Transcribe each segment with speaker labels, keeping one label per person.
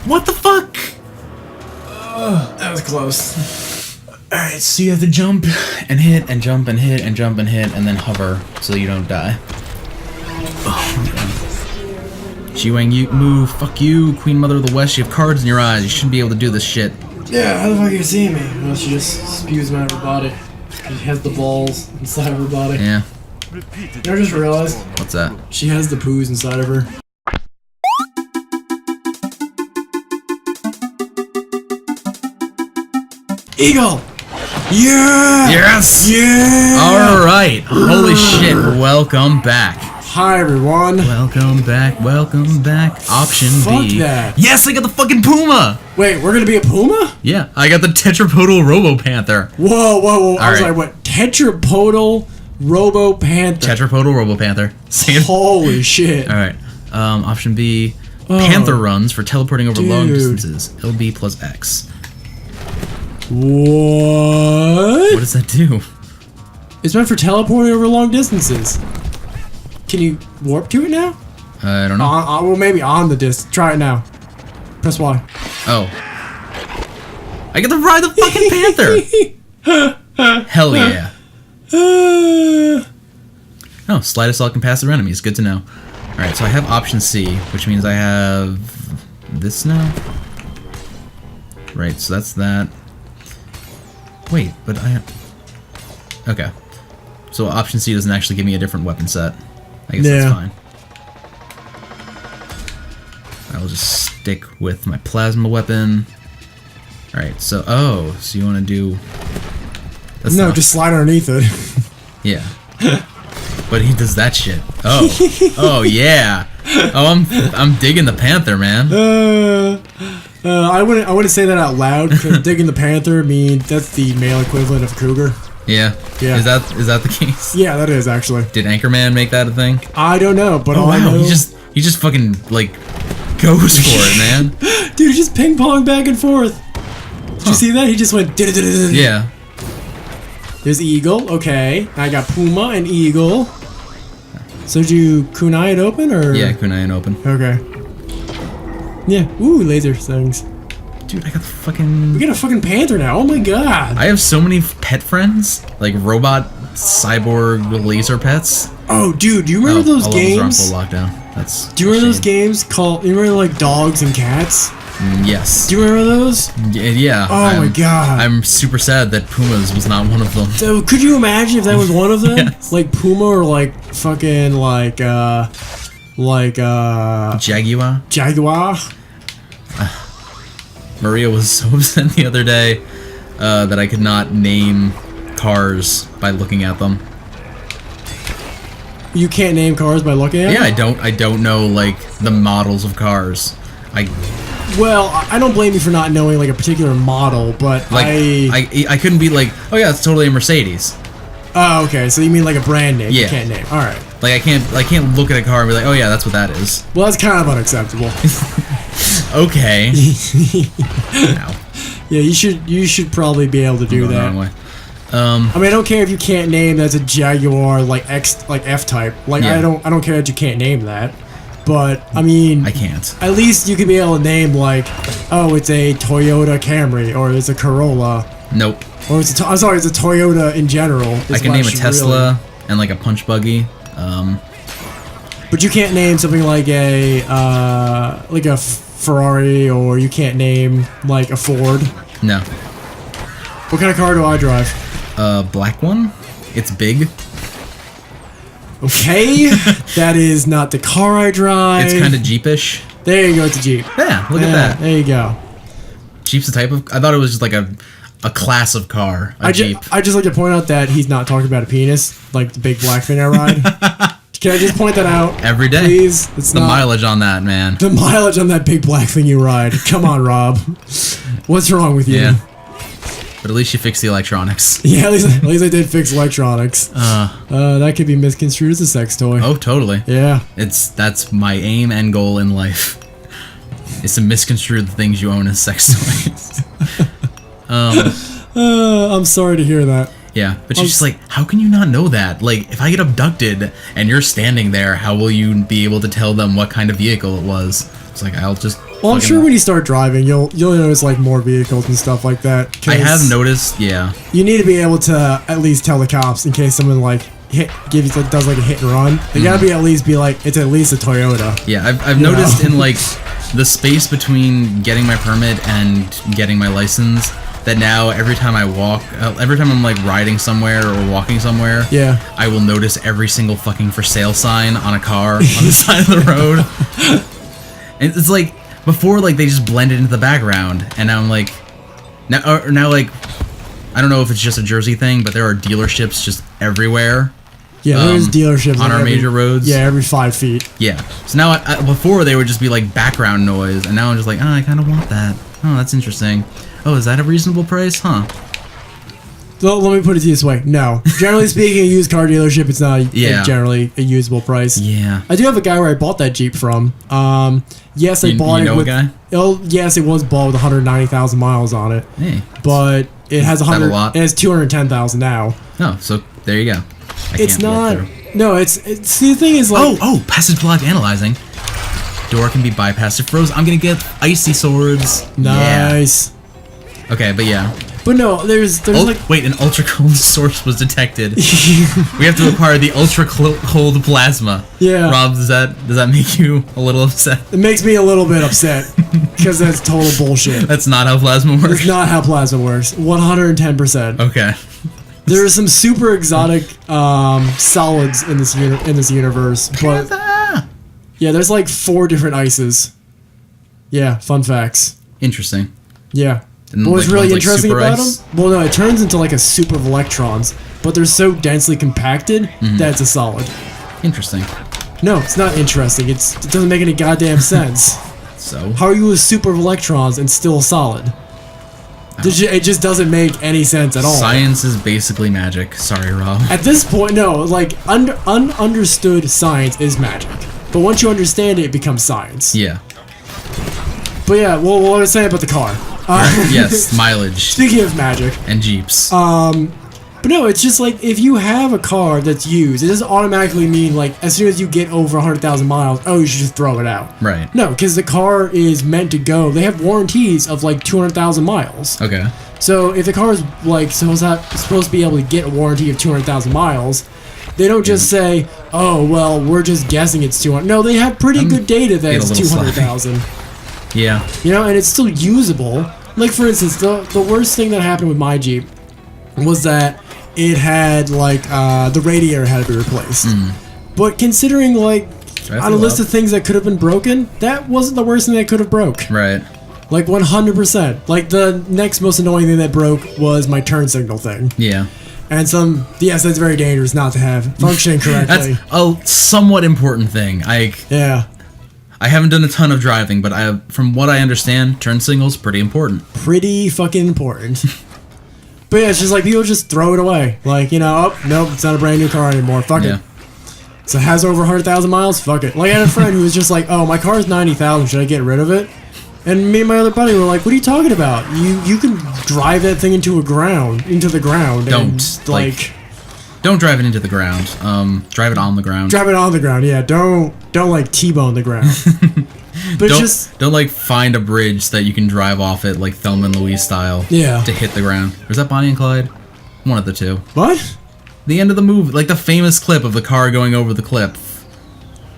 Speaker 1: What the fuck?
Speaker 2: That was close.
Speaker 1: Alright, so you have to jump and hit and jump and hit and jump and hit and then hover so you don't die. Oh, Xi Wang Mu, fuck you, Queen Mother of the West. You have cards in your eyes. You shouldn't be able to do this shit.
Speaker 2: Yeah, how the fuck are you seeing me? Well, she just spews them out of her body. She has the balls inside of her body.
Speaker 1: Yeah.
Speaker 2: You know, I just realized.
Speaker 1: What's that?
Speaker 2: She has the poos inside of her. Eagle! Yeah!
Speaker 1: Yes!
Speaker 2: Yeah!
Speaker 1: Alright. Holy shit. Welcome back.
Speaker 2: Hi, everyone.
Speaker 1: Welcome back. Welcome back. Option
Speaker 2: Fuck
Speaker 1: B.
Speaker 2: that.
Speaker 1: Yes, I got the fucking Puma!
Speaker 2: Wait, we're gonna be a puma?
Speaker 1: Yeah, I got the Tetrapodal Robo Panther.
Speaker 2: Whoa, whoa, whoa. I was
Speaker 1: right.
Speaker 2: like, what? Tetrapodal Robo Panther.
Speaker 1: Tetrapodal Robo Panther.
Speaker 2: Holy shit.
Speaker 1: Alright. Option B. Panther runs for teleporting over long
Speaker 2: dude.
Speaker 1: distances. LB plus X.
Speaker 2: What?
Speaker 1: What does that do?
Speaker 2: It's meant for teleporting over long distances. Can you warp to it now?
Speaker 1: I don't know.
Speaker 2: Well, maybe on the disc. Try it now. Press Y.
Speaker 1: Oh. I get to ride the fucking Panther! Hell yeah. Oh, slide assault can pass through enemies. Good to know. Alright, so I have option C, which means I have this now. Right, so that's that. Wait, but I have... Okay. So option C doesn't actually give me a different weapon set. I guess that's fine. I will just stick with my plasma weapon. Alright, so... Oh, so you want to do... That's
Speaker 2: No,
Speaker 1: not,
Speaker 2: just slide underneath it.
Speaker 1: yeah. But he does that shit. Oh. Oh, yeah. Oh, I'm digging the Panther, man.
Speaker 2: I wouldn't say that out loud because digging the Panther means that's the male equivalent of cougar.
Speaker 1: Yeah.
Speaker 2: Yeah.
Speaker 1: Is that the case?
Speaker 2: Yeah, that is actually.
Speaker 1: Did Anchorman make that a thing?
Speaker 2: I don't know, but
Speaker 1: Oh
Speaker 2: all I
Speaker 1: wow,
Speaker 2: know,
Speaker 1: he just fucking like goes for it, man.
Speaker 2: dude, he just ping pong back and forth. Did you see that? He just went.
Speaker 1: Yeah.
Speaker 2: There's Eagle. Okay, I got Puma and Eagle. So did you kunai it open or?
Speaker 1: Yeah, kunai and open.
Speaker 2: Okay. Yeah. Ooh, laser things.
Speaker 1: Dude, I got the fucking...
Speaker 2: We got a fucking Panther now. Oh my god.
Speaker 1: I have so many pet friends, like robot, cyborg, laser pets.
Speaker 2: Oh, dude, do you remember those
Speaker 1: all
Speaker 2: games?
Speaker 1: All of those are on full lockdown. That's.
Speaker 2: Do you remember those games called? You remember like dogs and cats?
Speaker 1: Yes.
Speaker 2: Do you remember those?
Speaker 1: Yeah.
Speaker 2: Oh my god.
Speaker 1: I'm super sad that Pumas was not one of them.
Speaker 2: So could you imagine if that was one of them?
Speaker 1: Yes.
Speaker 2: Like Puma or like fucking like
Speaker 1: Jaguar.
Speaker 2: Jaguar?
Speaker 1: Maria was so upset the other day that I could not name cars by looking at them.
Speaker 2: You can't name cars by looking at them?
Speaker 1: Yeah, I don't know like the models of cars.
Speaker 2: Well, I don't blame you for not knowing like a particular model, but
Speaker 1: Like I couldn't be like, oh yeah, it's totally a Mercedes.
Speaker 2: Oh, okay. So you mean like a brand name?
Speaker 1: Yeah.
Speaker 2: You can't name. All right.
Speaker 1: Like I can't look at a car and be like, oh yeah, that's what that is.
Speaker 2: Well, that's kind of unacceptable.
Speaker 1: Okay. Ow.
Speaker 2: Yeah, you should probably be able to do
Speaker 1: Going the
Speaker 2: that.
Speaker 1: wrong way.
Speaker 2: I mean, I don't care if you can't name that's a Jaguar like F type. Like
Speaker 1: Yeah.
Speaker 2: I don't care that you can't name that. But I mean,
Speaker 1: I can't.
Speaker 2: At least you could be able to name like, oh, it's a Toyota Camry or it's a Corolla.
Speaker 1: Nope.
Speaker 2: Or it's a, I'm sorry, it's a Toyota in general.
Speaker 1: I can name a Tesla and like a punch buggy.
Speaker 2: But you can't name something like a Ferrari, or you can't name like a Ford.
Speaker 1: No.
Speaker 2: What kind of car do I drive?
Speaker 1: Black one. It's big.
Speaker 2: Okay, that is not the car I drive.
Speaker 1: It's kind of Jeepish.
Speaker 2: There you go, it's a Jeep.
Speaker 1: Yeah, look at that.
Speaker 2: There you go.
Speaker 1: Jeep's a type of. I thought it was just like a class of car. A Jeep.
Speaker 2: I just like to point out that he's not talking about a penis, like the big black thing I ride. Can I just point that out?
Speaker 1: Every day.
Speaker 2: Please? It's
Speaker 1: the
Speaker 2: not
Speaker 1: mileage on that, man.
Speaker 2: the mileage on that big black thing you ride. Come on, Rob. What's wrong with you?
Speaker 1: Yeah. But at least you fixed the electronics.
Speaker 2: Yeah, at least I did fix electronics. That could be misconstrued as a sex toy.
Speaker 1: Oh, totally.
Speaker 2: Yeah.
Speaker 1: That's my aim and goal in life. Is to misconstrue the things you own as sex toys.
Speaker 2: I'm sorry to hear that.
Speaker 1: Yeah, but she's just like, how can you not know that? Like, if I get abducted and you're standing there, how will you be able to tell them what kind of vehicle it was? It's like, I'll just...
Speaker 2: Well, I'm sure when you start driving, you'll notice, like, more vehicles and stuff like that.
Speaker 1: I have noticed, yeah.
Speaker 2: You need to be able to at least tell the cops in case someone, like, does, like, a hit and run. They gotta be at least it's at least a Toyota.
Speaker 1: Yeah, I've noticed in, like, the space between getting my permit and getting my license, that now every time I walk, every time I'm like riding somewhere or walking somewhere,
Speaker 2: yeah,
Speaker 1: I will notice every single fucking for sale sign on a car on the side of the road. And it's like, before, like, they just blended into the background, and now I'm like, now like, I don't know if it's just a Jersey thing, but there are dealerships just everywhere.
Speaker 2: Yeah, there's dealerships
Speaker 1: on our major roads.
Speaker 2: Yeah, every 5 feet.
Speaker 1: Yeah. So now, before they would just be like background noise, and now I'm just like, oh, I kind of want that. Oh, that's interesting. Oh, is that a reasonable price? Huh.
Speaker 2: So let me put it this way. No. Generally speaking, a used car dealership, it's not generally a usable price.
Speaker 1: Yeah.
Speaker 2: I do have a guy where I bought that Jeep from. Yes, I bought it with...
Speaker 1: a guy?
Speaker 2: Oh, yes, it was bought with 190,000 miles on it.
Speaker 1: Hey.
Speaker 2: But it has 100...
Speaker 1: a lot?
Speaker 2: It has 210,000 now.
Speaker 1: Oh, so there you go.
Speaker 2: It's not... No, it's... See, the thing is, like...
Speaker 1: Oh, passage block analyzing. Door can be bypassed if frozen. I'm gonna get icy swords.
Speaker 2: Nice.
Speaker 1: Yeah. Okay, but yeah.
Speaker 2: But no, there's like...
Speaker 1: Wait, an ultra cold source was detected. We have to acquire the ultra cold plasma.
Speaker 2: Yeah.
Speaker 1: Rob, does that make you a little upset?
Speaker 2: It makes me a little bit upset because that's total bullshit.
Speaker 1: That's not how plasma works.
Speaker 2: It's not how plasma works. 110%.
Speaker 1: Okay.
Speaker 2: There are some super exotic solids in this universe, but yeah, there's like 4 different ices. Yeah, fun facts.
Speaker 1: Interesting.
Speaker 2: Yeah.
Speaker 1: And
Speaker 2: but what's really
Speaker 1: like
Speaker 2: interesting about
Speaker 1: ice?
Speaker 2: them? Well, no, it turns into like a soup of electrons, but they're so densely compacted that it's a solid.
Speaker 1: Interesting.
Speaker 2: No, it's not interesting. It doesn't make any goddamn sense.
Speaker 1: So?
Speaker 2: How are you a soup of electrons and still a solid? It just doesn't make any sense at all.
Speaker 1: Science is basically magic. Sorry, Rob.
Speaker 2: At this point, no. Like, ununderstood science is magic. But once you understand it, it becomes science.
Speaker 1: Yeah.
Speaker 2: But yeah, well, what I was saying about the car.
Speaker 1: Right, yes, mileage.
Speaker 2: Speaking of magic.
Speaker 1: And Jeeps.
Speaker 2: But no, it's just like, if you have a car that's used, it doesn't automatically mean, like, as soon as you get over 100,000 miles, oh, you should just throw it out.
Speaker 1: Right.
Speaker 2: No, because the car is meant to go. They have warranties of, like, 200,000 miles.
Speaker 1: Okay.
Speaker 2: So if the car is, like, supposed to be able to get a warranty of 200,000 miles, they don't just say, oh, well, we're just guessing it's 200. No, they have pretty good data that it's 200,000.
Speaker 1: Yeah.
Speaker 2: You know, and it's still usable. Like, for instance, the worst thing that happened with my Jeep was that it had, like, the radiator had to be replaced. But considering, like, on a list of things that could have been broken, that wasn't the worst thing that could have broke.
Speaker 1: Right.
Speaker 2: Like, 100%. Like, the next most annoying thing that broke was my turn signal thing. Yeah. And yes, that's very dangerous not to have functioning correctly.
Speaker 1: That's a somewhat important thing.
Speaker 2: Yeah.
Speaker 1: I haven't done a ton of driving, but from what I understand, turn signals pretty important.
Speaker 2: Pretty fucking important. But yeah, it's just like, people just throw it away. Like, you know, oh, nope, it's not a brand new car anymore. Fuck it. So it has over 100,000 miles? Fuck it. Like, I had a friend who was just like, oh, my car's 90,000, should I get rid of it? And me and my other buddy were like, what are you talking about? You can drive that thing into the ground.
Speaker 1: Don't drive it into the ground. Drive it on the ground.
Speaker 2: Drive it on the ground, yeah. Don't like T-bone the ground. But
Speaker 1: don't like find a bridge that you can drive off it like Thelma and Louise style.
Speaker 2: Yeah.
Speaker 1: To hit the ground. Or is that Bonnie and Clyde? One of the two.
Speaker 2: What?
Speaker 1: The end of the movie, like the famous clip of the car going over the cliff.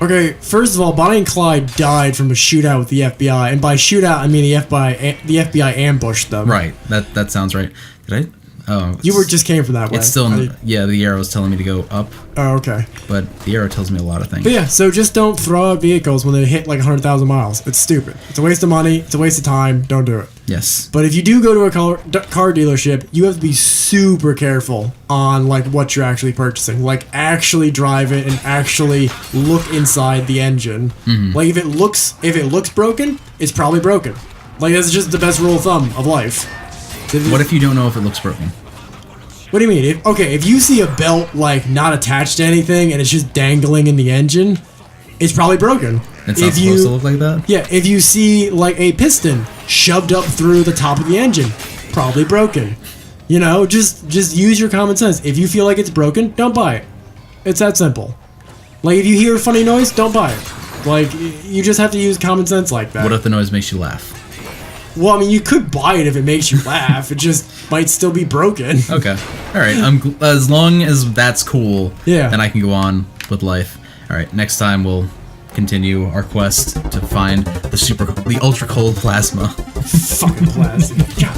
Speaker 2: Okay, first of all, Bonnie and Clyde died from a shootout with the FBI, and by shootout I mean the FBI ambushed them.
Speaker 1: Right. That sounds right. Did I? Oh,
Speaker 2: you just came from that way.
Speaker 1: It's still the arrow is telling me to go up.
Speaker 2: Oh, okay.
Speaker 1: But the arrow tells me a lot of things.
Speaker 2: But yeah, so just don't throw out vehicles when they hit like 100,000 miles. It's stupid. It's a waste of money. It's a waste of time. Don't do it.
Speaker 1: Yes.
Speaker 2: But if you do go to a car dealership, you have to be super careful on like what you're actually purchasing. Like, actually drive it and actually look inside the engine. Like, if it looks broken, it's probably broken. Like, that's just the best rule of thumb of life.
Speaker 1: What if you don't know if it looks broken?
Speaker 2: What do you mean? If you see a belt like not attached to anything and it's just dangling in the engine, it's probably broken.
Speaker 1: It's not supposed to look like that?
Speaker 2: Yeah, if you see like a piston shoved up through the top of the engine, probably broken. You know, just use your common sense. If you feel like it's broken, don't buy it. It's that simple. Like, if you hear a funny noise, don't buy it. Like, you just have to use common sense like that.
Speaker 1: What if the noise makes you laugh?
Speaker 2: Well, I mean, you could buy it if it makes you laugh. It just might still be broken.
Speaker 1: Okay. All right. As long as that's cool,
Speaker 2: Yeah.
Speaker 1: then I can go on with life. All right. Next time we'll continue our quest to find the ultra cold plasma.
Speaker 2: Fucking plastic. God